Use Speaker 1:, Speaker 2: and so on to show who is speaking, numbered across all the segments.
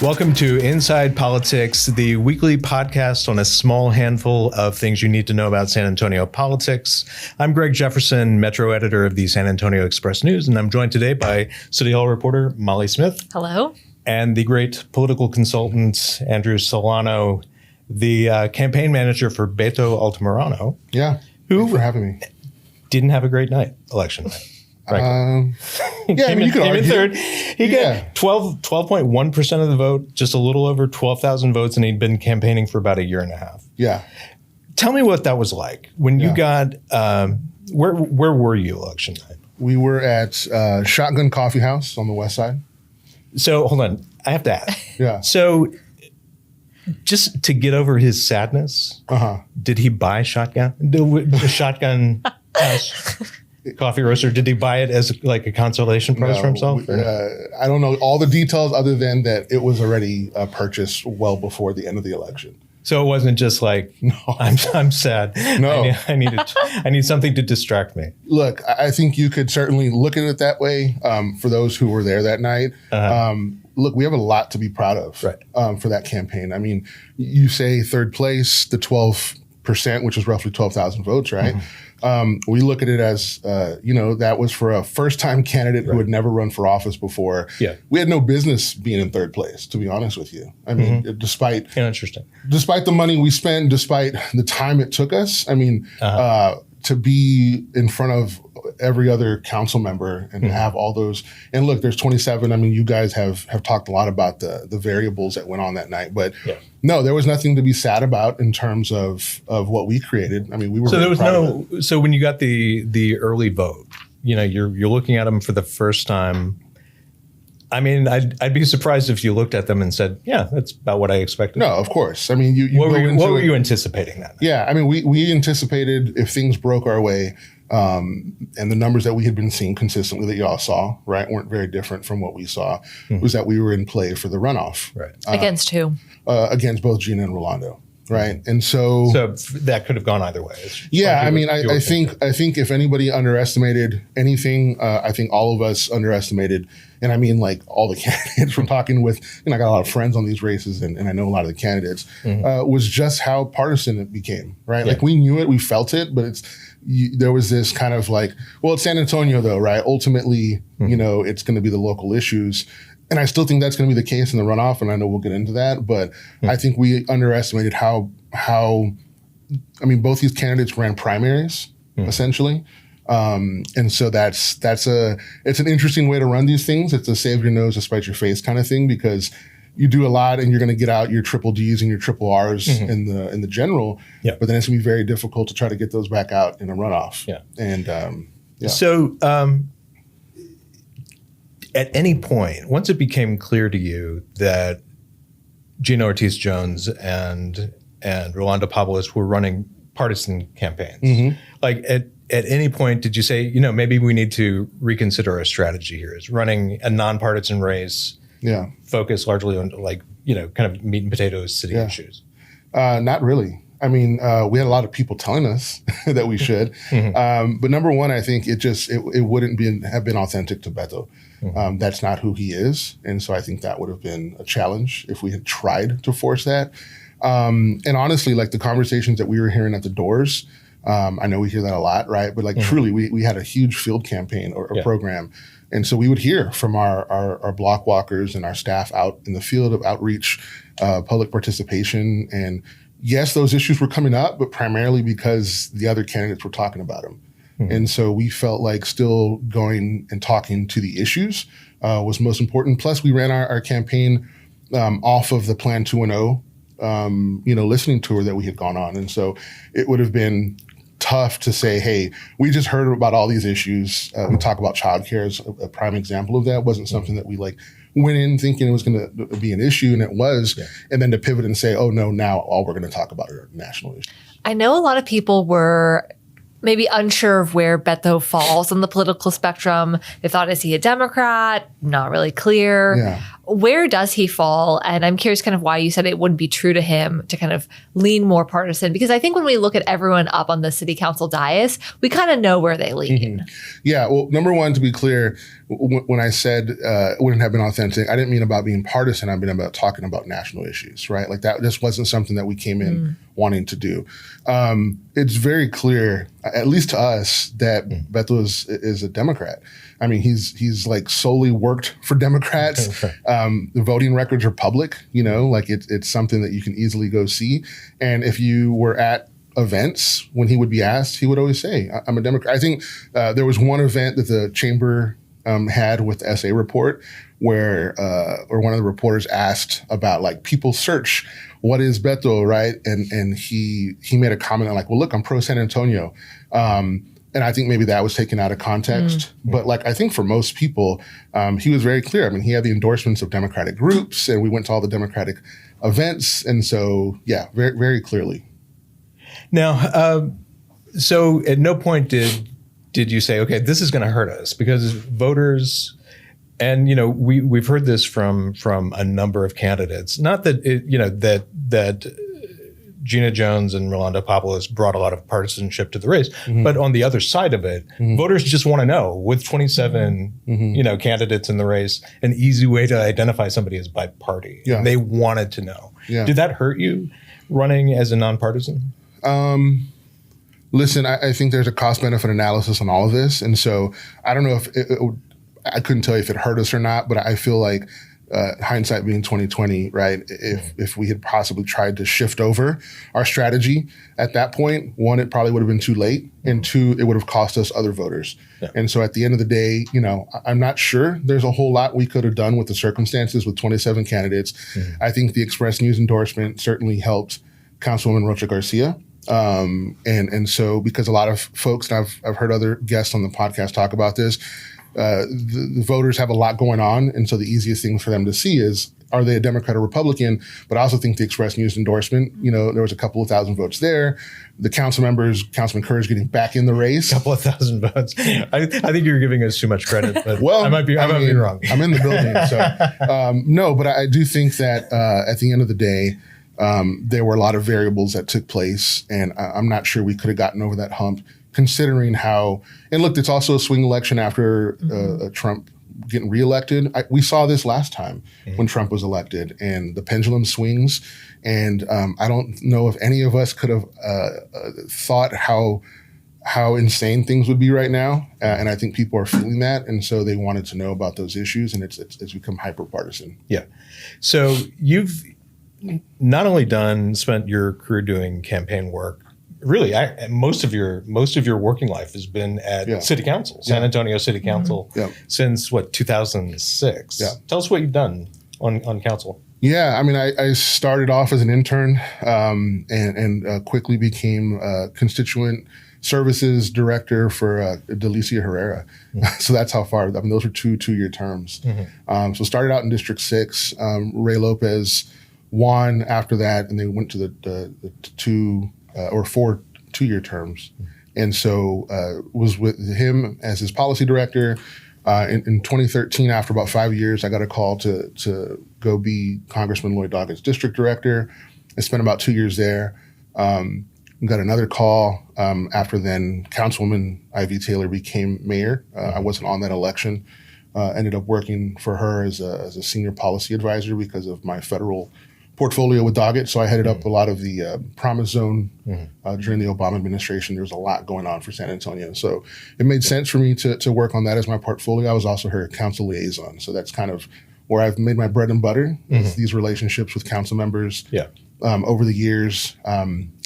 Speaker 1: Welcome to ENside Politics, the weekly podcast on a small handful of things you need to know about San Antonio politics. I'm Greg Jefferson, Metro editor of the San Antonio Express News, and I'm joined today by City Hall reporter Molly Smith.
Speaker 2: Hello.
Speaker 1: And the great political consultant, Andrew Solano, the campaign manager for Beto Altamirano.
Speaker 3: Yeah, thanks for having me.
Speaker 1: Didn't have a great night, election night. Right.
Speaker 3: Yeah, I mean, you could argue.
Speaker 1: In third. He got 12.1% of the vote, just a little over 12,000 votes, and he'd been campaigning for about a year and a half.
Speaker 3: Yeah.
Speaker 1: Tell me what that was like when you got. Where were you election night?
Speaker 3: We were at Shotgun Coffee House on the west side.
Speaker 1: So hold on, I have to ask.
Speaker 3: Yeah.
Speaker 1: So just to get over his sadness, did he buy Shotgun? The Shotgun House coffee roaster, did he buy it as like a consolation prize for himself?
Speaker 3: I don't know all the details other than that it was already purchased well before the end of the election.
Speaker 1: So it wasn't just like, no. I'm sad.
Speaker 3: No.
Speaker 1: I need something to distract me.
Speaker 3: Look, I think you could certainly look at it that way for those who were there that night. Look, we have a lot to be proud of for that campaign. I mean, you say third place, the 12%, which is roughly 12,000 votes, right? We look at it as, that was for a first-time candidate who had never run for office before. Yeah. We had no business being in third place, to be honest with you. I mean, despite the money we spent, despite the time it took us, I mean, to be in front of every other council member and to have all those. And look, there's 27. I mean, you guys have talked a lot about the variables that went on that night, but no, there was nothing to be sad about in terms of what we created. I mean, we were. So there was no.
Speaker 1: So when you got the early vote, you're looking at them for the first time. I mean, I'd be surprised if you looked at them and said, "Yeah, that's about what I expected."
Speaker 3: No, of course. I mean,
Speaker 1: what were you anticipating that night?
Speaker 3: Yeah, I mean, we anticipated if things broke our way, and the numbers that we had been seeing consistently that y'all saw, right, weren't very different from what we saw, was that we were in play for the runoff.
Speaker 1: Right.
Speaker 2: Against who?
Speaker 3: Against both Gina and Rolando. Right. And so
Speaker 1: that could have gone either way.
Speaker 3: Yeah. I mean, I think if anybody underestimated anything, I think all of us underestimated. And I mean, like all the candidates from talking with, I got a lot of friends on these races and I know a lot of the candidates, was just how partisan it became. Right. Yeah. Like we knew it, we felt it, but there was this kind of like, well, it's San Antonio, though. Right. Ultimately, it's going to be the local issues. And I still think that's going to be the case in the runoff, and I know we'll get into that. But I think we underestimated how both these candidates ran primaries, essentially. And so it's an interesting way to run these things. It's a save your nose despite your face kind of thing, because you do a lot and you're going to get out your triple Ds and your triple Rs in the general. Yeah. But then it's going to be very difficult to try to get those back out in a runoff. Yeah. And
Speaker 1: So at any point, once it became clear to you that Gina Ortiz Jones and Rolando were running partisan campaigns, like at any point did you say, maybe we need to reconsider our strategy here? Is running a nonpartisan race, focus largely on kind of meat and potatoes city issues?
Speaker 3: Not really. I mean, we had a lot of people telling us that we should, but number one, I think it wouldn't have been authentic to Beto. That's not who he is, and so I think that would have been a challenge if we had tried to force that. And honestly, like the conversations that we were hearing at the doors, I know we hear that a lot, right? But truly, we had a huge field campaign or program, and so we would hear from our block walkers and our staff out in the field of outreach, public participation, and yes, those issues were coming up, but primarily because the other candidates were talking about them. And so we felt like still going and talking to the issues was most important. Plus, we ran our campaign off of the Plan 2.0, listening tour that we had gone on. And so it would have been tough to say, hey, we just heard about all these issues. We talk about childcare as a prime example of that. It wasn't something that we went in thinking it was going to be an issue, and it was. Yeah. And then to pivot and say, oh, no, now all we're going to talk about are national issues.
Speaker 2: I know a lot of people were maybe unsure of where Beto falls on the political spectrum. They thought, is he a Democrat? Not really clear. Where does he fall? And I'm curious kind of why you said it wouldn't be true to him to kind of lean more partisan, because I think when we look at everyone up on the city council dais, we kind of know where they lean.
Speaker 3: Yeah. Well, number one, to be clear, when I said it wouldn't have been authentic, I didn't mean about being partisan. I mean about talking about national issues, right? Like that just wasn't something that we came in wanting to do. It's very clear, at least to us, that Beto is a Democrat. I mean, he's like solely worked for Democrats. The voting records are public, like it's something that you can easily go see. And if you were at events when he would be asked, he would always say, I'm a Democrat. I think there was one event that the chamber had with the SA report where one of the reporters asked about like people search, what is Beto, right? And he made a comment like, well, look, I'm pro San Antonio. And I think maybe that was taken out of context. But like, I think for most people, he was very clear. I mean, he had the endorsements of Democratic groups and we went to all the Democratic events. And so, yeah, very, very clearly.
Speaker 1: Now, so at no point did you say, okay, this is going to hurt us, because voters, and we've heard this from a number of candidates. Not that that Gina Jones and Rolando brought a lot of partisanship to the race, but on the other side of it, voters just want to know, with 27 candidates in the race, an easy way to identify somebody is by party.
Speaker 3: Yeah.
Speaker 1: They wanted to know.
Speaker 3: Yeah.
Speaker 1: Did that hurt you running as a nonpartisan?
Speaker 3: Listen, I think there's a cost-benefit analysis on all of this. And so I don't know if I couldn't tell you if it hurt us or not, but I feel like hindsight being 2020, right? If we had possibly tried to shift over our strategy at that point, one, it probably would have been too late. And two, it would have cost us other voters. Yeah. And so at the end of the day, I'm not sure there's a whole lot we could have done with the circumstances with 27 candidates. I think the Express News endorsement certainly helped Councilwoman Rocha Garcia. And so because a lot of folks, and I've heard other guests on the podcast talk about this, the voters have a lot going on. And so the easiest thing for them to see is, are they a Democrat or Republican? But I also think the Express News endorsement, there was a couple of thousand votes there. The Councilman Courage getting back in the race.
Speaker 1: A couple of thousand votes. I think you're giving us too much credit, but I might be wrong.
Speaker 3: I'm in the building. So no, but I do think that at the end of the day, there were a lot of variables that took place, and I'm not sure we could have gotten over that hump, considering how, and look, it's also a swing election after Trump getting reelected. We saw this last time when Trump was elected, and the pendulum swings. And I don't know if any of us could have thought how insane things would be right now. And I think people are feeling that. And so they wanted to know about those issues, and it's become hyper partisan.
Speaker 1: Yeah. So you've not only spent your career doing campaign work. Really, most of your working life has been at City Council, San Antonio City Council, since 2006. Yeah. Tell us what you've done on council.
Speaker 3: Yeah, I mean, I started off as an intern and quickly became constituent services director for Delicia Herrera. So that's how far. I mean, those were two-year terms. So started out in District 6. Ray Lopez won after that, and they went to the 4 2-year terms. And so was with him as his policy director. In 2013, after about 5 years, I got a call to go be Congressman Lloyd Doggett's district director. I spent about 2 years there. Got another call after then Councilwoman Ivy Taylor became mayor. I wasn't on that election. Ended up working for her as a senior policy advisor because of my federal portfolio with Doggett. So I headed up a lot of the Promise Zone during the Obama administration. There was a lot going on for San Antonio. So it made sense for me to work on that as my portfolio. I was also her council liaison. So that's kind of where I've made my bread and butter, is these relationships with council members over the years.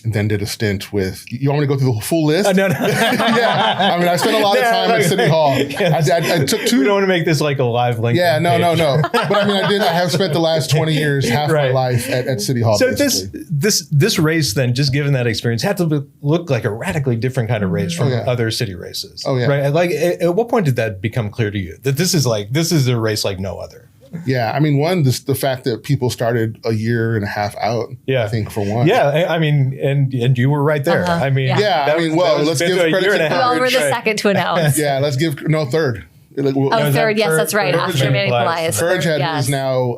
Speaker 3: And then did a stint with, you want me to go through the full list?
Speaker 1: No.
Speaker 3: Yeah. I mean, I spent a lot of time at City Hall. I took 2.
Speaker 1: We don't want to make this like a live link.
Speaker 3: Yeah, no. But I mean, I have spent the last 20 years, half my life at City Hall.
Speaker 1: So this race then, just given that experience, had to look like a radically different kind of race from other city races. Oh yeah. Right. Like, at what point did that become clear to you that this is a race like no other?
Speaker 3: Yeah, I mean, one, the fact that people started a year and a half out, I think, for one.
Speaker 1: Yeah, I mean, and you were right there. I mean,
Speaker 3: let's give credit to
Speaker 2: we all were the second to announce.
Speaker 3: let's give, no, third.
Speaker 2: Third. Yes, that's right. After Manny Pelaez.
Speaker 3: Courage had his now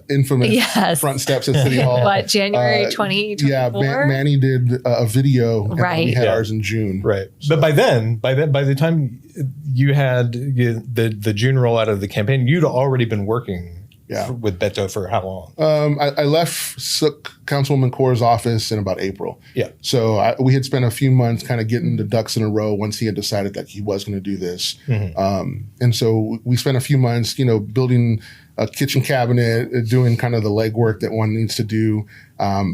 Speaker 3: infamous front steps at City Hall.
Speaker 2: What, January 2024?
Speaker 3: Yeah, Manny did a video.
Speaker 2: Right.
Speaker 3: We had ours in June.
Speaker 1: Right. But by the time you had the June rollout of the campaign, you'd already been working with Beto for how long?
Speaker 3: I left Councilwoman Kaur's office in about April.
Speaker 1: Yeah.
Speaker 3: So we had spent a few months kind of getting the ducks in a row once he had decided that he was going to do this. And so we spent a few months, building a kitchen cabinet, doing kind of the legwork that one needs to do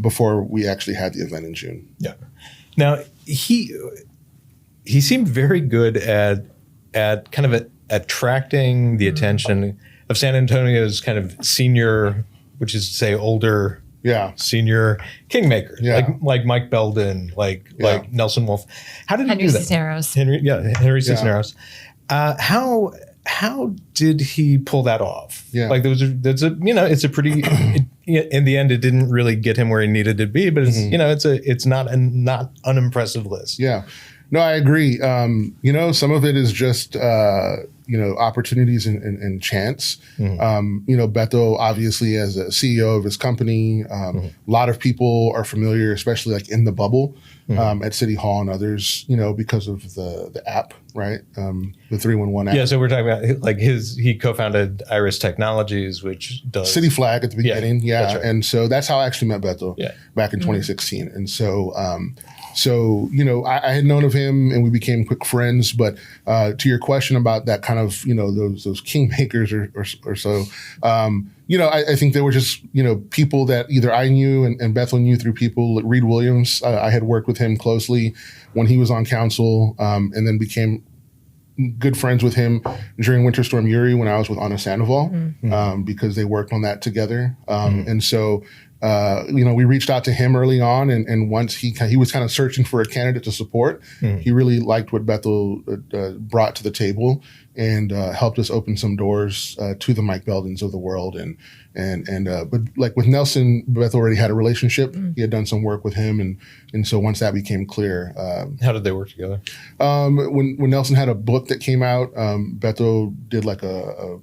Speaker 3: before we actually had the event in June.
Speaker 1: Yeah. Now, he seemed very good at kind of attracting the attention of San Antonio's kind of senior, which is to say older, senior kingmakers, like Mike Belden, like Nelson Wolff. How did he do that? Henry Cisneros. How did he pull that off? Yeah. Like it's a pretty. In the end, it didn't really get him where he needed to be, but it's not an unimpressive list.
Speaker 3: Yeah. No, I agree. Some of it is just opportunities and chance. Beto, obviously, as a CEO of his company, a lot of people are familiar, especially like in the bubble at City Hall and others, because of the app, right? The 311 app.
Speaker 1: Yeah, so we're talking about like he co-founded Iris Technologies, which does
Speaker 3: City Flag at the beginning. Yeah.
Speaker 1: That's right.
Speaker 3: And so that's how I actually met Beto back in 2016. And so, I had known of him and we became quick friends. But to your question about that kind of, those kingmakers or so, I think they were just, people that either I knew and Bethel knew through people like Reed Williams. I had worked with him closely when he was on council and then became good friends with him during Winter Storm Uri when I was with Ana Sandoval because they worked on that together. And so, we reached out to him early on, and once he was kind of searching for a candidate to support, he really liked what Bethel brought to the table and helped us open some doors to the Mike Beldens of the world. But like with Nelson, Bethel already had a relationship. He had done some work with him, and so once that became clear,
Speaker 1: how did they work together?
Speaker 3: When Nelson had a book that came out, Bethel did like a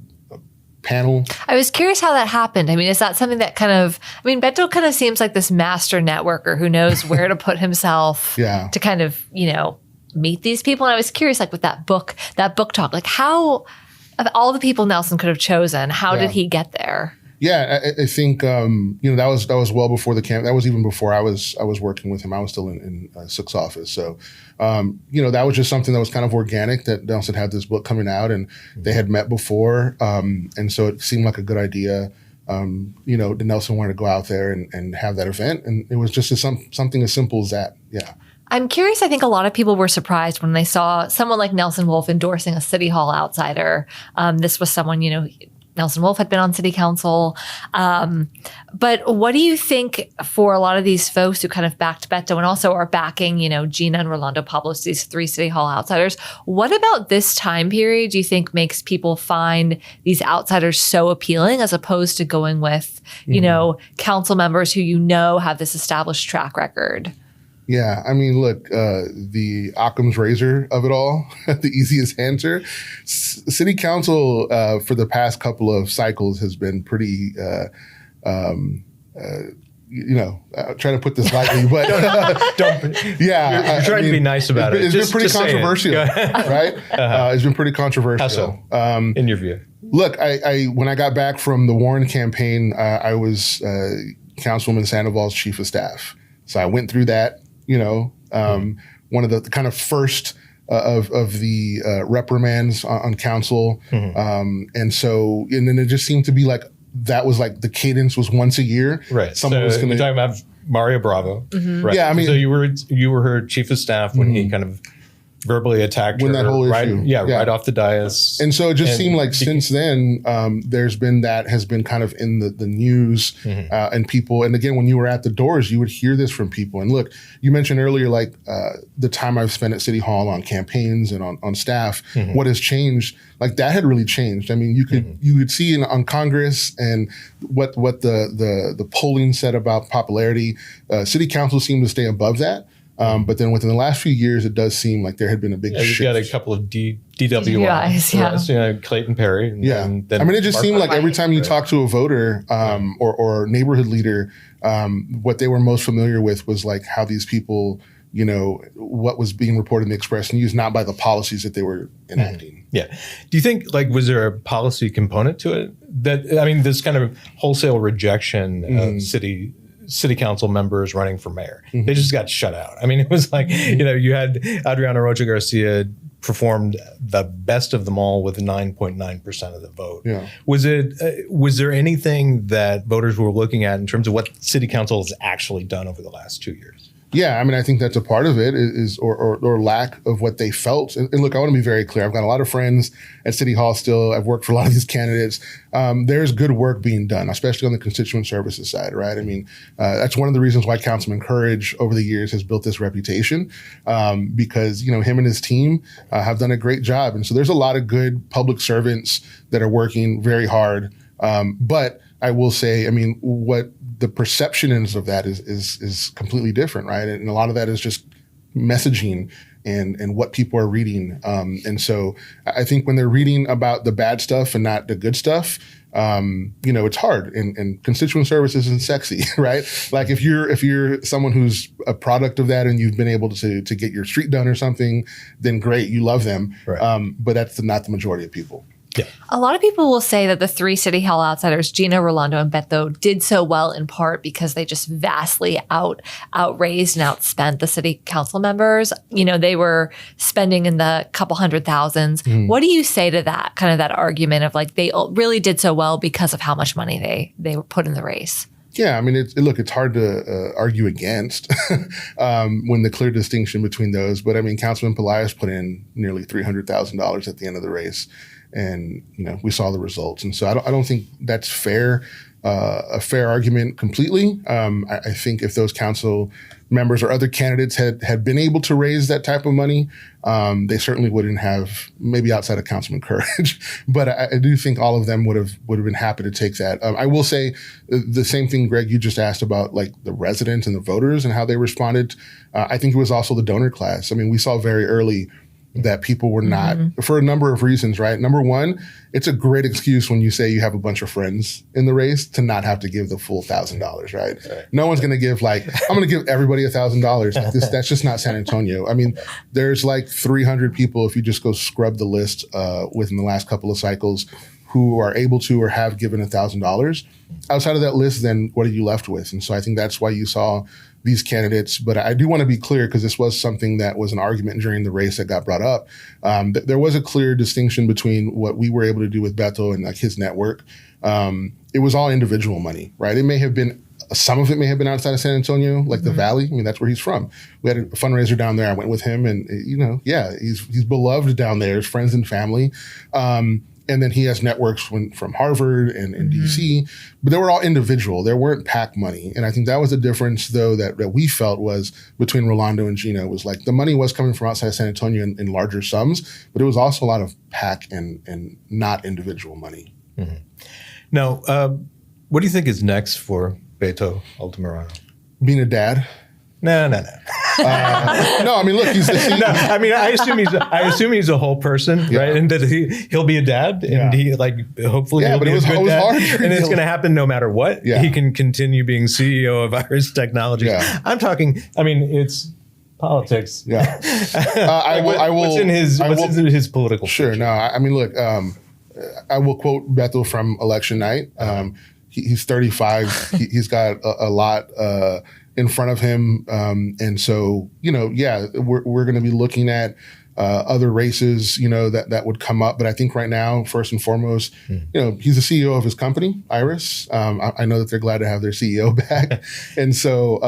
Speaker 3: panel.
Speaker 2: I was curious how that happened. I mean, is that something that Beto kind of seems like this master networker who knows where to put himself to kind of, meet these people. And I was curious, like with that book talk, like how, of all the people Nelson could have chosen, how did he get there?
Speaker 3: Yeah, I think that was well before the camp. That was even before I was working with him. I was still in Sook's office. So, that was just something that was kind of organic. That Nelson had this book coming out, and they had met before, and so it seemed like a good idea. Nelson wanted to go out there and have that event, and it was just something as simple as that. Yeah.
Speaker 2: I'm curious. I think a lot of people were surprised when they saw someone like Nelson Wolff endorsing a City Hall outsider. This was someone, Nelson Wolff had been on city council. But what do you think for a lot of these folks who kind of backed Beto and also are backing, Gina and Rolando Pablos, these three City Hall outsiders? What about this time period do you think makes people find these outsiders so appealing as opposed to going with, council members who have this established track record?
Speaker 3: Yeah, I mean, look, the Occam's razor of it all, the easiest answer. City Council for the past couple of cycles has been pretty, trying to put this lightly, but
Speaker 1: you're trying to be nice about it.
Speaker 3: It's been pretty controversial, right? It's been pretty controversial.
Speaker 1: How so? In your view?
Speaker 3: Look, I when I got back from the Warren campaign, I was Councilwoman Sandoval's chief of staff. So I went through that. One of the kind of first of the reprimands on council. And then it just seemed to be like, that was like the cadence was once a year.
Speaker 1: Right. Someone was going to. You're talking about Mario Bravo. Right.
Speaker 3: Yeah. I mean,
Speaker 1: so you were her chief of staff when he kind of verbally attacked her.
Speaker 3: That whole issue.
Speaker 1: Right off the dais.
Speaker 3: And so it just seemed like since then, has been kind of in the news and people. And again, when you were at the doors, you would hear this from people. And look, you mentioned earlier, like the time I've spent at City Hall on campaigns and on staff, what has changed, like that had really changed. I mean, you could see on Congress and what the polling said about popularity. City Council seemed to stay above that. But then within the last few years, it does seem like there had been a big shift.
Speaker 1: You got a couple of
Speaker 2: DWIs, yeah.
Speaker 1: Clayton Perry. And then
Speaker 3: I mean, it just
Speaker 1: Mark
Speaker 3: seemed like every
Speaker 1: White,
Speaker 3: time you talk to a voter or neighborhood leader, what they were most familiar with was like how these people, what was being reported in the Express News, not by the policies that they were enacting.
Speaker 1: Yeah. Do you think, was there a policy component to it? This kind of wholesale rejection of city council members running for mayor. They just got shut out. It was like, you had Adriana Rocha Garcia performed the best of them all with 9.9% of the vote. Yeah. Was there anything that voters were looking at in terms of what city council has actually done over the last 2 years?
Speaker 3: Yeah, I think that's a part of it is or lack of what they felt. And look, I want to be very clear. I've got a lot of friends at City Hall still. I've worked for a lot of these candidates. There's good work being done, especially on the constituent services side, right? That's one of the reasons why Councilman Courage over the years has built this reputation because, him and his team have done a great job. And so there's a lot of good public servants that are working very hard. But I will say, what the perception is of that is completely different, right? And a lot of that is just messaging and what people are reading. And so I think when they're reading about the bad stuff and not the good stuff, it's hard. And constituent services isn't sexy, right? Like if you're someone who's a product of that and you've been able to get your street done or something, then great, you love them. Right. But that's not the majority of people.
Speaker 2: Yeah. A lot of people will say that the three City Hall outsiders, Gina, Rolando, and Beto, did so well in part because they just vastly outraised and outspent the city council members. They were spending in the couple hundred thousands. What do you say to that, kind of that argument of they really did so well because of how much money they were put in the race?
Speaker 3: Yeah, it's hard to argue against when the clear distinction between those. But Councilman Pelaez put in nearly $300,000 at the end of the race. And, we saw the results. And so I don't think that's fair, a fair argument completely. I think if those council members or other candidates had been able to raise that type of money, they certainly wouldn't have, maybe outside of Councilman Courage. But I do think all of them would have been happy to take that. I will say the same thing, Greg, you just asked about the residents and the voters and how they responded. I think it was also the donor class. We saw very early that people were not, for a number of reasons, right? Number one, it's a great excuse when you say you have a bunch of friends in the race to not have to give the full $1,000, right? No one's going to give I'm going to give everybody $1,000. That's just not San Antonio. There's 300 people, if you just go scrub the list within the last couple of cycles, who are able to or have given $1,000. Outside of that list, then what are you left with? And so I think that's why you saw these candidates. But I do want to be clear, because this was something that was an argument during the race that got brought up. There was a clear distinction between what we were able to do with Beto and his network. It was all individual money, right? Some of it may have been outside of San Antonio, the Valley. that's where he's from. We had a fundraiser down there. I went with him, and he's beloved down there, his friends and family. And then he has networks from Harvard and DC, but they were all individual. There weren't PAC money. And I think that was the difference, though, that we felt was between Rolando and Gina, was the money was coming from outside San Antonio in larger sums, but it was also a lot of PAC and not individual money.
Speaker 1: Mm-hmm. Now, what do you think is next for Beto Altamirano?
Speaker 3: Being a dad.
Speaker 1: No.
Speaker 3: No, look, he's
Speaker 1: no, I assume he's a whole person, right? And that he'll be a dad, and he hopefully he'll be a good dad, and it's going to happen no matter what. Yeah. He can continue being CEO of Iris Technologies. Yeah. I'm talking. It's politics.
Speaker 3: Yeah.
Speaker 1: What's in his political?
Speaker 3: Sure.
Speaker 1: Picture?
Speaker 3: No. Look. I will quote Beto from election night. He's 35. He's got a lot in front of him. And so, we're going to be looking at other races, that would come up. But I think right now, first and foremost, he's the CEO of his company, Iris. I know that they're glad to have their CEO back. And so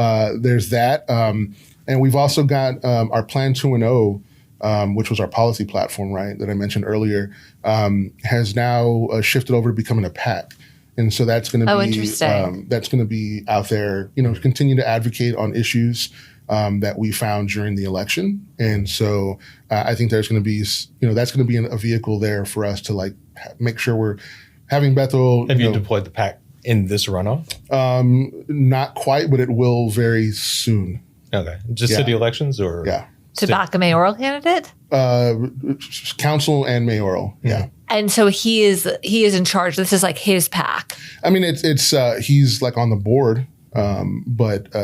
Speaker 3: there's that. And we've also got our Plan 2.0, which was our policy platform, right, that I mentioned earlier, has now shifted over to becoming a PAC. And so that's going to be out there, continue to advocate on issues that we found during the election. And so I think there's going to be, that's going to be a vehicle there for us to make sure we're having Beto.
Speaker 1: Have you deployed the PAC in this runoff?
Speaker 3: Not quite, but it will very soon.
Speaker 1: Okay. Just city elections or?
Speaker 3: Yeah.
Speaker 2: to back a mayoral candidate?
Speaker 3: Council and mayoral, yeah.
Speaker 2: And so he is in charge. This is like his PAC.
Speaker 3: I mean, it's he's like on the board, but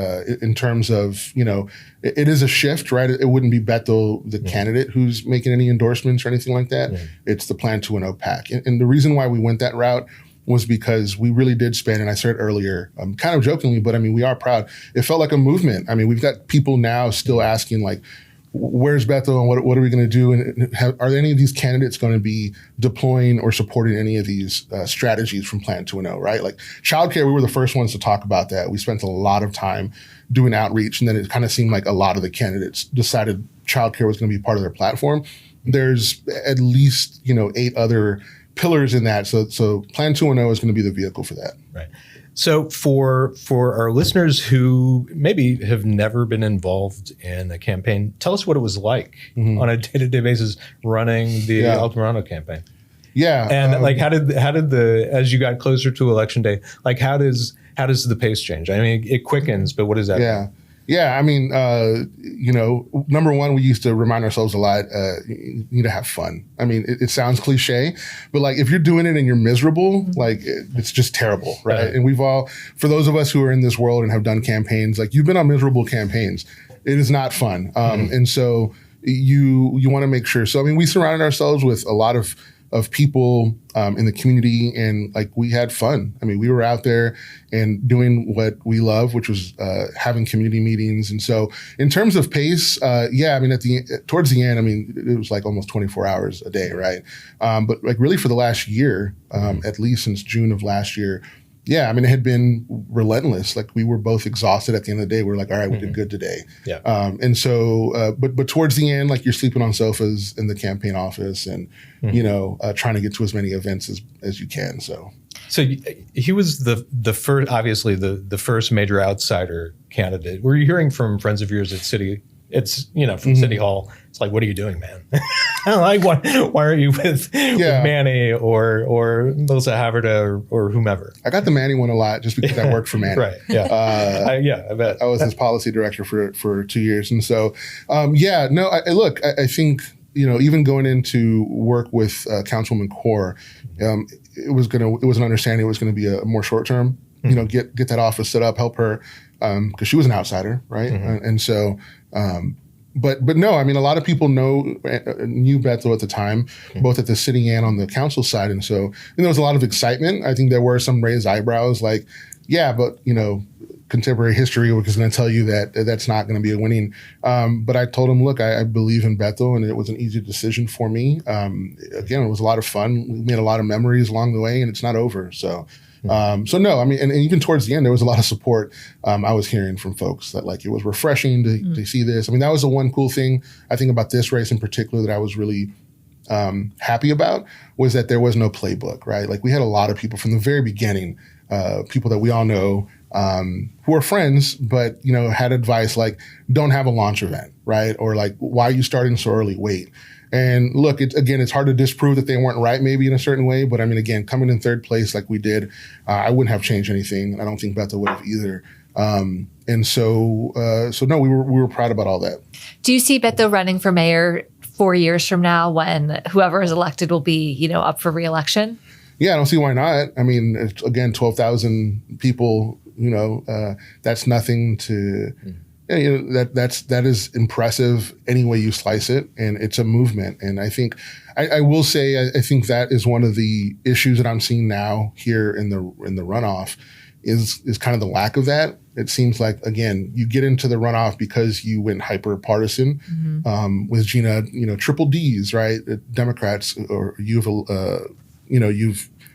Speaker 3: in terms of, it is a shift, right? It wouldn't be Beto, the candidate, who's making any endorsements or anything like that. It's the Plan 210 PAC. And the reason why we went that route was because we really did spend, and I said it earlier, kind of jokingly, but I mean, we are proud. It felt like a movement. I mean, we've got people now still asking like, where's Beto and what are we going to do? And are any of these candidates going to be deploying or supporting any of these strategies from Plan 210, right? Like childcare, we were the first ones to talk about that. We spent a lot of time doing outreach, and then it kind of seemed like a lot of the candidates decided childcare was going to be part of their platform. There's at least, 8 other pillars in that. So Plan 210 is going to be the vehicle for that.
Speaker 1: Right. So for our listeners who maybe have never been involved in a campaign, tell us what it was like on a day-to-day basis running the Altamirano campaign.
Speaker 3: Yeah.
Speaker 1: And how did as you got closer to election day, like how does the pace change? I mean, it quickens, but what does that mean?
Speaker 3: Yeah, I mean, number one, we used to remind ourselves a lot, you need to have fun. I mean, it sounds cliche, but like if you're doing it and you're miserable, like it's just terrible, right? And we've all, for those of us who are in this world and have done campaigns, like you've been on miserable campaigns. It is not fun. And so you want to make sure. So, I mean, we surrounded ourselves with a lot of people in the community, and like we had fun. I mean, we were out there and doing what we love, which was having community meetings. And so in terms of pace, I mean, towards the end, I mean, it was like almost 24 hours a day, right? But like really for the last year, at least since June of last year, I mean, it had been relentless. Like we were both exhausted at the end of the day. We were like, all right, we did good today. Yeah. And so, but towards the end, like you're sleeping on sofas in the campaign office and, trying to get to as many events as you can. So
Speaker 1: he was the first, obviously the first major outsider candidate. Were you hearing from friends of yours at City? It's, from City Hall. It's like, what are you doing, man? Like, why are you with Manny or Melissa Haverda or whomever?
Speaker 3: I got the Manny one a lot just because I worked for Manny.
Speaker 1: Right. Yeah. I bet.
Speaker 3: I was his policy director for 2 years. And so, I think, even going into work with Councilwoman Kaur, it was an understanding it was going to be a more short term, get that office set up, help her, because she was an outsider, right? And so, but no, I mean, a lot of people knew Beto at the time, both at the city and on the council side. And so there was a lot of excitement. I think there were some raised eyebrows like, but, contemporary history was going to tell you that that's not going to be a winning. But I told him, look, I believe in Beto, and it was an easy decision for me. Again, it was a lot of fun. We made a lot of memories along the way, and it's not over. So no, I mean, and even towards the end, there was a lot of support I was hearing from folks that like it was refreshing to see this. I mean, that was the one cool thing I think about this race in particular that I was really happy about was that there was no playbook, right? Like we had a lot of people from the very beginning, people that we all know who are friends, but, had advice like, don't have a launch event, right? Or like, why are you starting so early? Wait. And look, it's hard to disprove that they weren't right maybe in a certain way. But I mean, again, coming in third place like we did, I wouldn't have changed anything. I don't think Beto would have either. And so no, we were proud about all that.
Speaker 2: Do you see Beto running for mayor 4 years from now when whoever is elected will be, up for re-election?
Speaker 3: Yeah, I don't see why not. I mean, again, 12,000 people, that's nothing to... that is impressive any way you slice it, and it's a movement. And I think I will say I think that is one of the issues that I'm seeing now here in the runoff is kind of the lack of that. It seems like again you get into the runoff because you went hyper partisan with Gina, triple D's, right? Democrats, or you've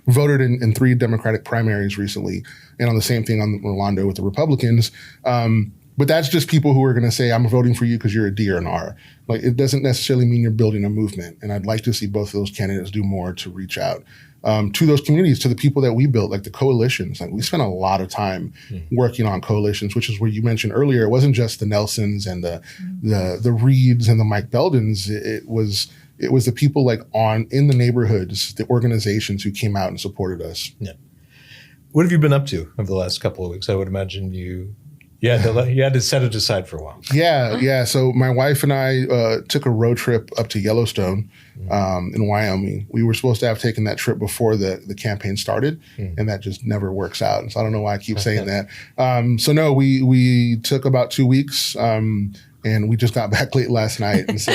Speaker 3: voted in 3 Democratic primaries recently, and on the same thing on Rolando with the Republicans. But that's just people who are going to say, I'm voting for you because you're a D or an R. Like, it doesn't necessarily mean you're building a movement. And I'd like to see both of those candidates do more to reach out to those communities, to the people that we built, like the coalitions. Like, we spent a lot of time working on coalitions, which is where you mentioned earlier. It wasn't just the Nelsons and the Reeds and the Mike Beldens. It was the people like in the neighborhoods, the organizations who came out and supported us.
Speaker 1: Yeah. What have you been up to over the last couple of weeks? I would imagine you You had to set it aside for a while.
Speaker 3: Yeah. So my wife and I took a road trip up to Yellowstone in Wyoming. We were supposed to have taken that trip before the campaign started, and that just never works out. And so I don't know why I keep saying that. So no, we took about 2 weeks, and we just got back late last night. And so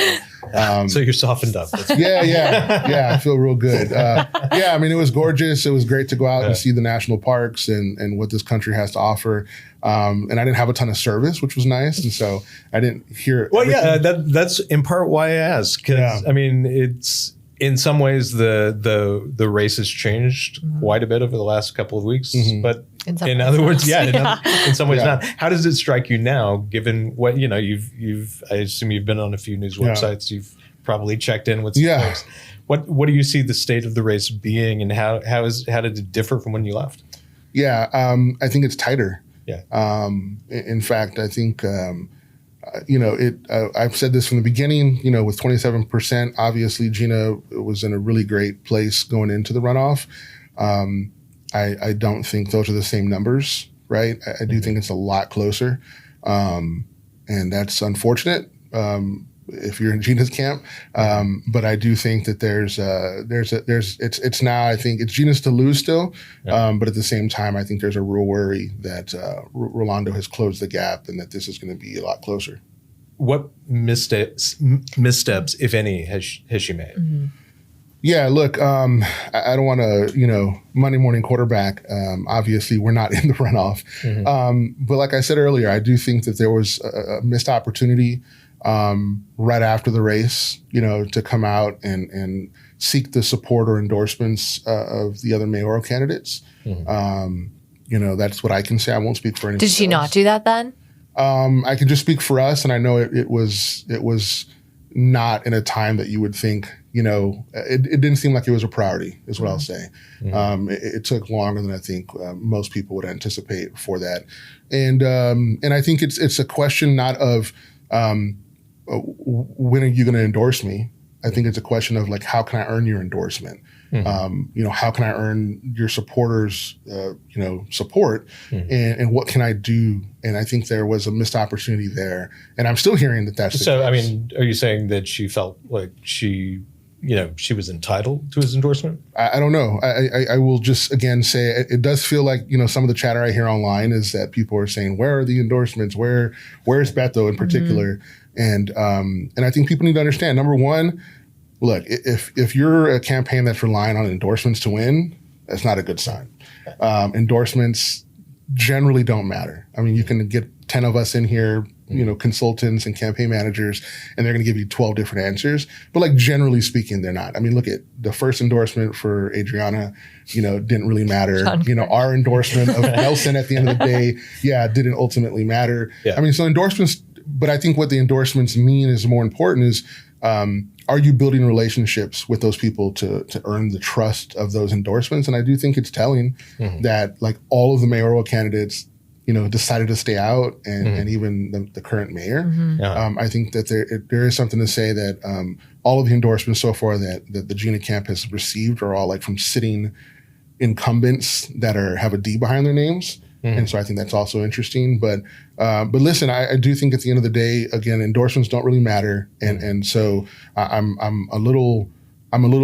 Speaker 1: so you're softened up.
Speaker 3: Yeah. I feel real good. I mean, it was gorgeous. It was great to go out and see the national parks and what this country has to offer. And I didn't have a ton of service, which was nice. And so I didn't hear.
Speaker 1: Well, that's in part why I asked. Because, I mean, it's in some ways the race has changed quite a bit over the last couple of weeks. But in other words, in some ways not. How does it strike you now, given what, you've I assume you've been on a few news websites. You've probably checked in with some folks. What do you see the state of the race being, and how did it differ from when you left?
Speaker 3: Yeah, I think it's tighter.
Speaker 1: Yeah.
Speaker 3: In fact, I think, I've said this from the beginning, with 27%, obviously Gina was in a really great place going into the runoff. I don't think those are the same numbers, right? I do think it's a lot closer. And that's unfortunate. If you're in Gina's camp, but I do think that it's now, I think it's Gina's to lose still, but at the same time, I think there's a real worry that Rolando has closed the gap and that this is going to be a lot closer.
Speaker 1: What missteps, if any, has she made?
Speaker 3: Mm-hmm. Yeah, look, I don't want to, Monday morning quarterback. Obviously, we're not in the runoff, but like I said earlier, I do think that there was a missed opportunity right after the race, to come out and seek the support or endorsements of the other mayoral candidates. That's what I can say. I won't speak for anyone.
Speaker 2: Did she not do that then?
Speaker 3: I can just speak for us, and I know it was not in a time that you would think, it didn't seem like it was a priority, is what I'll say. It took longer than I think most people would anticipate for that. And I think it's a question not of, when are you going to endorse me? I think it's a question of like, how can I earn your endorsement? How can I earn your supporters, support, and what can I do? And I think there was a missed opportunity there, and I'm still hearing that that's the case.
Speaker 1: I mean, are you saying that she felt like she was entitled to his endorsement?
Speaker 3: I don't know. I will just again say it does feel like, some of the chatter I hear online is that people are saying, where are the endorsements? Where's Beto in particular? And I think people need to understand, number one, look, if you're a campaign that's relying on endorsements to win, that's not a good sign. Endorsements generally don't matter. I mean, you can get 10 of us in here, consultants and campaign managers, and they're going to give you 12 different answers. But like generally speaking, they're not. I mean, look at the first endorsement for Adriana, didn't really matter. Our endorsement of Nelson at the end of the day, didn't ultimately matter. Yeah. I mean, so endorsements, but I think what the endorsements mean is more important is, are you building relationships with those people to earn the trust of those endorsements? And I do think it's telling that like all of the mayoral candidates, decided to stay out, and even the current mayor. I think that there is something to say that all of the endorsements so far that the Gina camp has received are all like from sitting incumbents that have a D behind their names. And so I think that's also interesting. But listen, I do think at the end of the day, again, endorsements don't really matter. And so I'm a little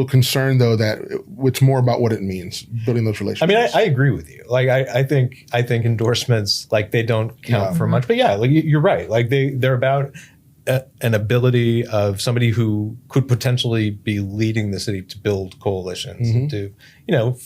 Speaker 3: concerned though that it's more about what it means, building those relationships.
Speaker 1: I mean, I agree with you. Like I think endorsements, like they don't count for much. But like you're right. Like they're about an ability of somebody who could potentially be leading the city to build coalitions and to,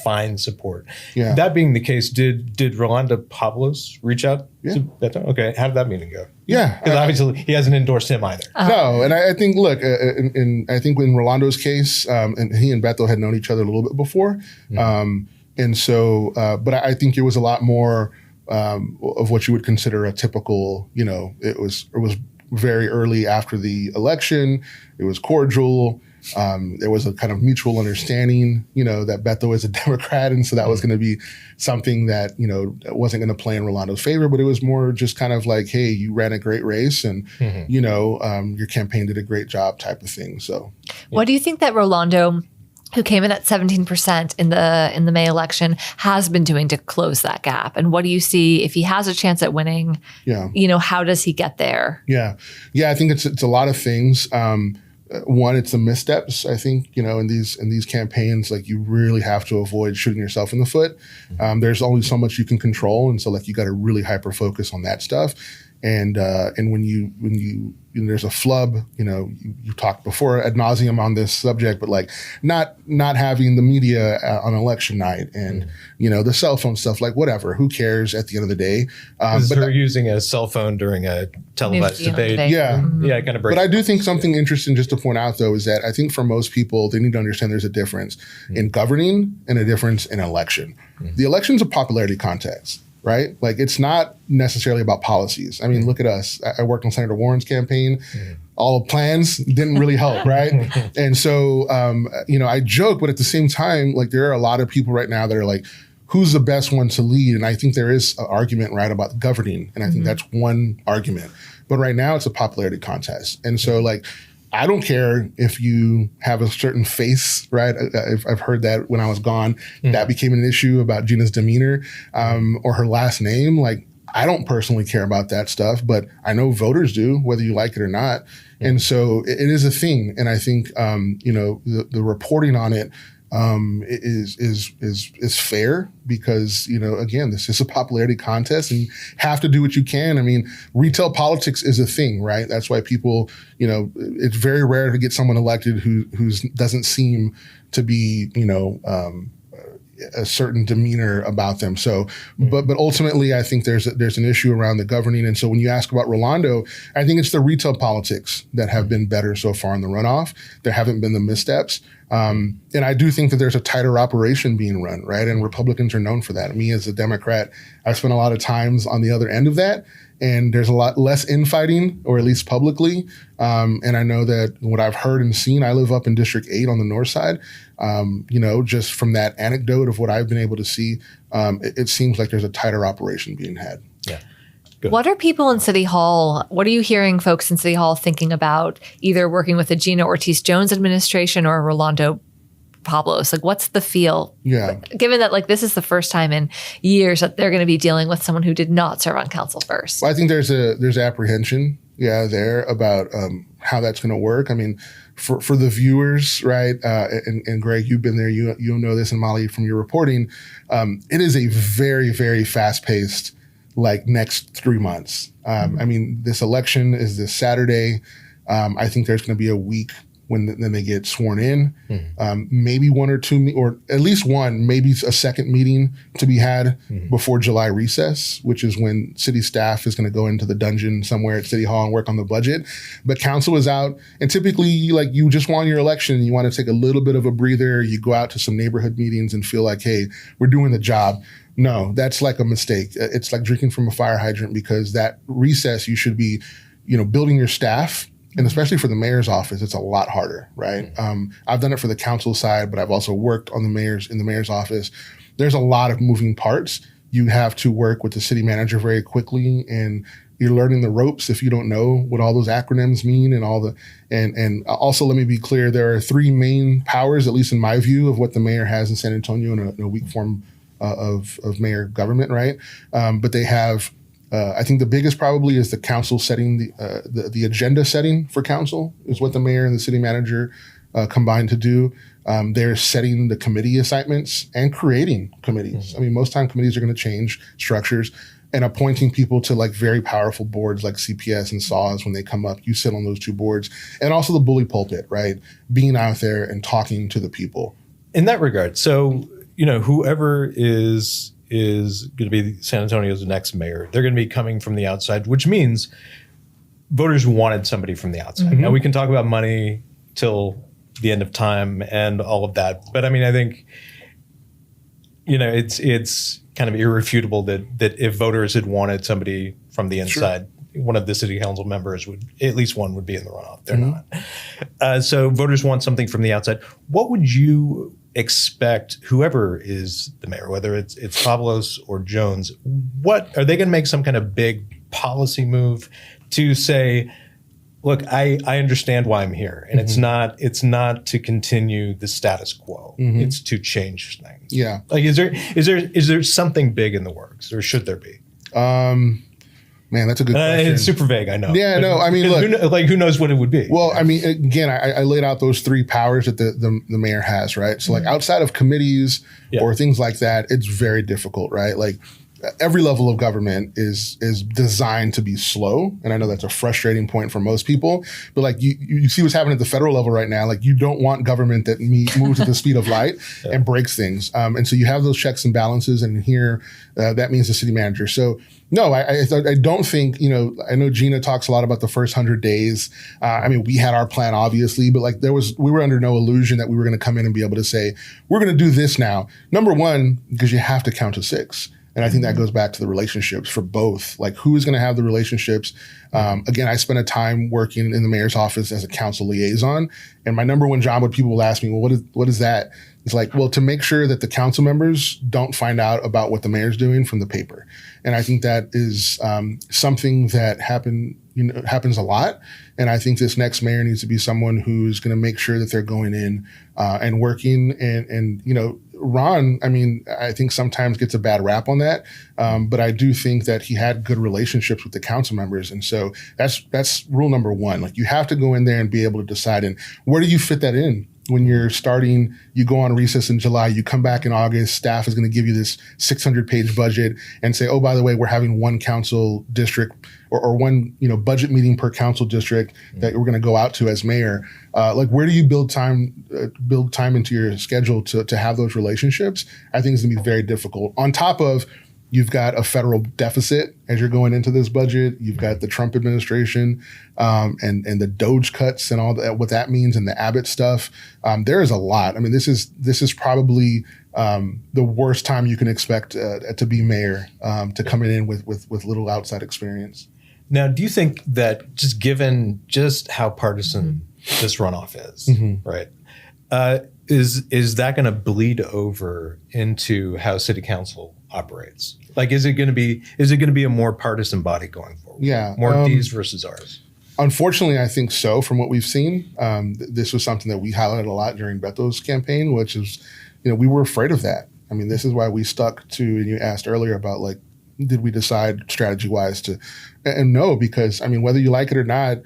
Speaker 1: find support. Yeah. That being the case, did Rolando Pablos reach out to Beto? Okay. How did that meeting go?
Speaker 3: Yeah.
Speaker 1: Because obviously he hasn't endorsed him either.
Speaker 3: No. And I think, look, I think in Rolando's case, and he and Beto had known each other a little bit before. And so, but I think it was a lot more of what you would consider a typical, it was very early after the election. It was cordial. There was a kind of mutual understanding, that Beto is a Democrat. And so that was going to be something that, wasn't going to play in Rolando's favor, but it was more just kind of like, hey, you ran a great race and, your campaign did a great job type of thing. So
Speaker 2: what do you think that Rolando who came in at 17% in the May election, has been doing to close that gap? And what do you see if he has a chance at winning?
Speaker 3: Yeah.
Speaker 2: How does he get there?
Speaker 3: Yeah. I think it's a lot of things. One, it's the missteps. I think, in these campaigns, like, you really have to avoid shooting yourself in the foot. There's only so much you can control, and so, like, you got to really hyper focus on that stuff. And when there's a flub, you talked before ad nauseum on this subject, but like not having the media on election night and the cell phone stuff, like, whatever, who cares at the end of the day?
Speaker 1: But they're using a cell phone during a televised debate.
Speaker 3: Yeah,
Speaker 1: kind of. But
Speaker 3: I do think something interesting just to point out, though, is that I think for most people, they need to understand there's a difference in governing and a difference in election. The election's a popularity contest. Right? Like, it's not necessarily about policies. I mean, look at us. I worked on Senator Warren's campaign. All the plans didn't really help, right? And so, I joke, but at the same time, like, there are a lot of people right now that are like, who's the best one to lead? And I think there is an argument, right, about governing. And I think that's one argument. But right now, it's a popularity contest. And so, like, I don't care if you have a certain face, right? I've heard that when I was gone, that became an issue about Gina's demeanor or her last name. Like, I don't personally care about that stuff, but I know voters do, whether you like it or not. And so it is a thing. And I think, the reporting on it is fair because, again, this is a popularity contest and you have to do what you can. I mean, retail politics is a thing, right? That's why people, it's very rare to get someone elected who doesn't seem to be, a certain demeanor about them. So, but ultimately, I think there's an issue around the governing. And so when you ask about Rolando, I think it's the retail politics that have been better so far in the runoff. There haven't been the missteps. And I do think that there's a tighter operation being run, right? And Republicans are known for that. Me as a Democrat, I've spent a lot of times on the other end of that. And there's a lot less infighting, or at least publicly. And I know that what I've heard and seen, I live up in District 8 on the north side. Just from that anecdote of what I've been able to see, it seems like there's a tighter operation being had.
Speaker 1: Yeah.
Speaker 2: What are people in City Hall, what are you hearing folks in City Hall thinking about either working with the Gina Ortiz Jones administration or Rolando Pablos? Like, what's the feel?
Speaker 3: Yeah.
Speaker 2: Given that, like, this is the first time in years that they're going to be dealing with someone who did not serve on council first.
Speaker 3: Well, I think there's apprehension, there about how that's going to work. I mean, for the viewers, right? And Greg, you've been there. You'll know this, and Molly, from your reporting. It is a very, very fast-paced, like, next 3 months. I mean, this election is this Saturday. I think there's going to be a week when they get sworn in, maybe one or two, or at least one, maybe a second meeting to be had before July recess, which is when city staff is going to go into the dungeon somewhere at City Hall and work on the budget. But council is out, and typically, like, you just won your election and you want to take a little bit of a breather. You go out to some neighborhood meetings and feel like, hey, we're doing the job. No, that's like a mistake. It's like drinking from a fire hydrant, because that recess, you should be, building your staff. And especially for the mayor's office, it's a lot harder, right? I've done it for the council side, but I've also worked on in the mayor's office. There's a lot of moving parts. You have to work with the city manager very quickly, and you're learning the ropes if you don't know what all those acronyms mean and all the. And also, let me be clear: there are three main powers, at least in my view, of what the mayor has in San Antonio in a weak form of mayor government, right? But they have. I think the biggest probably is the council setting the agenda setting for council is what the mayor and the city manager combined to do. They're setting the committee assignments and creating committees. I mean, most time committees are going to change structures, and appointing people to, like, very powerful boards like CPS and SAWS when they come up. You sit on those two boards, and also the bully pulpit, right? Being out there and talking to the people.
Speaker 1: In that regard, so whoever is going to be San Antonio's next mayor. They're going to be coming from the outside, which means voters wanted somebody from the outside. Now, we can talk about money till the end of time and all of that. But I mean, I think, it's kind of irrefutable that if voters had wanted somebody from the inside, one of the city council members at least one would be in the runoff. They're not. So voters want something from the outside. What would you expect whoever is the mayor, whether it's Pablos or Jones, what are they going to make some kind of big policy move to say, look, I understand why I'm here, and it's not to continue the status quo. It's to change things.
Speaker 3: Yeah.
Speaker 1: Like, is there something big in the works, or should there be?
Speaker 3: Man, that's a good question.
Speaker 1: It's super vague, I know.
Speaker 3: Yeah, no, I mean, look,
Speaker 1: who knows what it would be?
Speaker 3: Well, I mean, again, I laid out those 3 powers that the mayor has, right? So like outside of committees or things like that, it's very difficult, right? Like every level of government is designed to be slow. And I know that's a frustrating point for most people, but like you see what's happening at the federal level right now. Like you don't want government that moves at the speed of light and breaks things. And so you have those checks and balances, and here that means the city manager. So no, I don't think, I know Gina talks a lot about the first 100 days. I mean, we had our plan, obviously, but like we were under no illusion that we were going to come in and be able to say, we're going to do this now. Number one, because you have to count to 6. And I think that goes back to the relationships for both. Like, who is going to have the relationships? Again, I spent a time working in the mayor's office as a council liaison. And my number one job, when people will ask me, well, what is that? It's like, well, to make sure that the council members don't find out about what the mayor's doing from the paper. And I think that is something that happens a lot. And I think this next mayor needs to be someone who's going to make sure that they're going in and working. And Ron, I mean, I think sometimes gets a bad rap on that. But I do think that he had good relationships with the council members. And so that's rule number 1. Like, you have to go in there and be able to decide, and where do you fit that in? When you're starting, you go on recess in July, you come back in August, staff is going to give you this 600-page budget and say, oh, by the way, we're having one council district or one budget meeting per council district that we're going to go out to as mayor. Like, where do you build time into your schedule to have those relationships? I think it's going to be very difficult. On top of, you've got a federal deficit as you're going into this budget. You've got the Trump administration and the Doge cuts and all that, what that means, and the Abbott stuff. There is a lot. I mean, this is probably the worst time you can expect to be mayor, to come in with little outside experience.
Speaker 1: Now, do you think that just given just how partisan this runoff is, right? Is that going to bleed over into how city council operates? Like, is it going to be a more partisan body going forward?
Speaker 3: Yeah.
Speaker 1: More D's versus R's?
Speaker 3: Unfortunately, I think so from what we've seen. This was something that we highlighted a lot during Beto's campaign, which is, we were afraid of that. I mean, this is why we stuck to, and you asked earlier about, like, did we decide strategy-wise to, and no, because, I mean, whether you like it or not,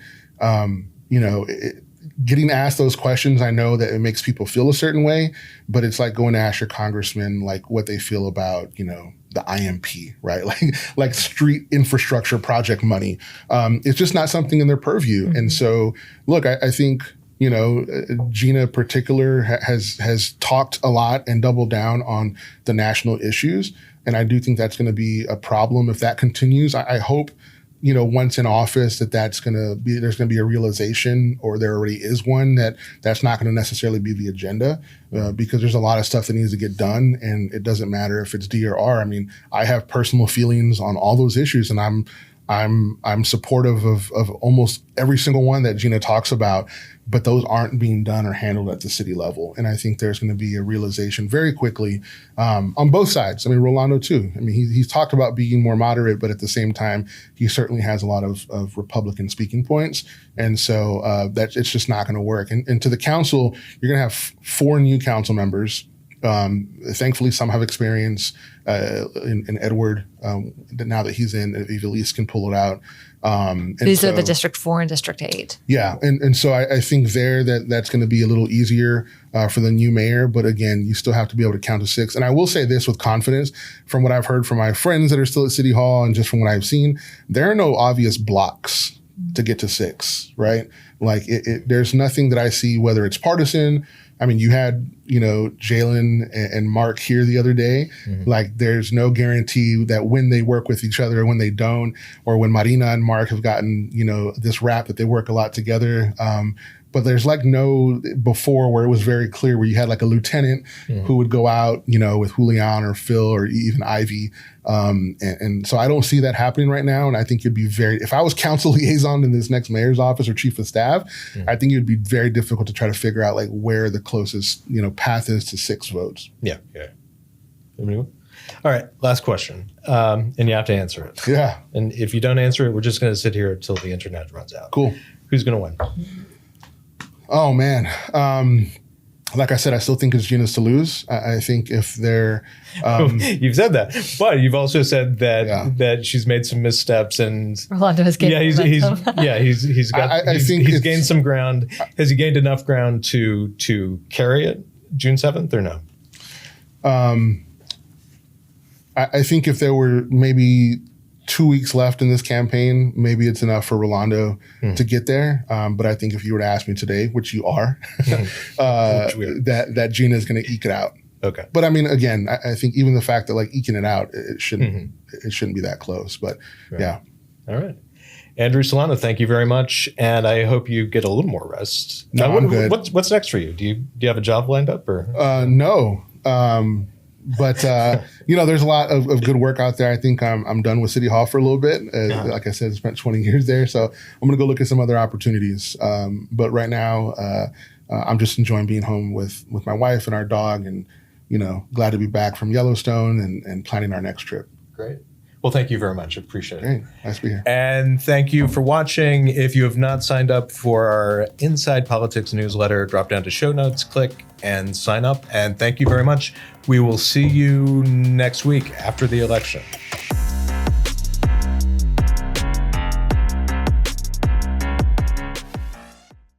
Speaker 3: getting asked those questions, I know that it makes people feel a certain way, but it's like going to ask your congressman, like, what they feel about, the IMP, right? Like street infrastructure project money. It's just not something in their purview. And so, look, I think, Gina in particular has talked a lot and doubled down on the national issues. And I do think that's going to be a problem if that continues. I hope, once in office there's going to be a realization, or there already is one, that's not going to necessarily be the agenda, because there's a lot of stuff that needs to get done, and it doesn't matter if it's D or R. I mean, I have personal feelings on all those issues, and I'm supportive of almost every single one that Gina talks about, but those aren't being done or handled at the city level. And I think there's going to be a realization very quickly on both sides. I mean, Rolando too. I mean, he's talked about being more moderate, but at the same time, he certainly has a lot of Republican speaking points. And so it's just not going to work. And to the council, you're going to have 4 new council members. Thankfully, some have experience in Edward. Now that he's in, if at least can pull it out.
Speaker 2: These are the District 4 and District 8.
Speaker 3: Yeah, and so I think that's going to be a little easier for the new mayor. But again, you still have to be able to count to 6. And I will say this with confidence, from what I've heard from my friends that are still at City Hall, and just from what I've seen, there are no obvious blocks to get to 6, right? Like, there's nothing that I see, whether it's partisan. I mean, you had, Jalen and Mark here the other day. Like, there's no guarantee that when they work with each other or when they don't, or when Marina and Mark have gotten, this rap that they work a lot together. But there's like no before where it was very clear, where you had like a lieutenant who would go out, with Julian or Phil or even Ivy. And so I don't see that happening right now. And I think it'd be if I was council liaison in this next mayor's office or chief of staff, I think it would be very difficult to try to figure out like where the closest, path is to 6 votes.
Speaker 1: Yeah. All right. Last question. And you have to answer it.
Speaker 3: Yeah.
Speaker 1: And if you don't answer it, we're just going to sit here until the internet runs out.
Speaker 3: Cool.
Speaker 1: Who's going to win?
Speaker 3: Oh, man. Like I said, I still think it's Gina's to lose. I think if they're...
Speaker 1: You've said that, but you've also said that that she's made some missteps and
Speaker 2: Rolando has gained
Speaker 1: he's gained some ground. Has he gained enough ground to carry it June 7th or no?
Speaker 3: I think if there were maybe 2 weeks left in this campaign, maybe it's enough for Rolando to get there. But I think if you were to ask me today, which you are, that Gina is going to eke it out.
Speaker 1: Okay.
Speaker 3: But I mean, again, I think even the fact that like eking it out, it shouldn't be that close. But yeah.
Speaker 1: All right. Andrew Solano, thank you very much, and I hope you get a little more rest.
Speaker 3: No, I'm good.
Speaker 1: What's next for you? Do you have a job lined up or?
Speaker 3: No. But there's a lot of good work out there. I think I'm done with City Hall for a little bit. Like I said, I spent 20 years there, so I'm gonna go look at some other opportunities. But right now, I'm just enjoying being home with my wife and our dog, and glad to be back from Yellowstone and planning our next trip.
Speaker 1: Great. Well, thank you very much. Appreciate it.
Speaker 3: Great. Nice to be here.
Speaker 1: And thank you for watching. If you have not signed up for our ENside Politics newsletter, drop down to show notes, click, and sign up. And thank you very much. We will see you next week after the election.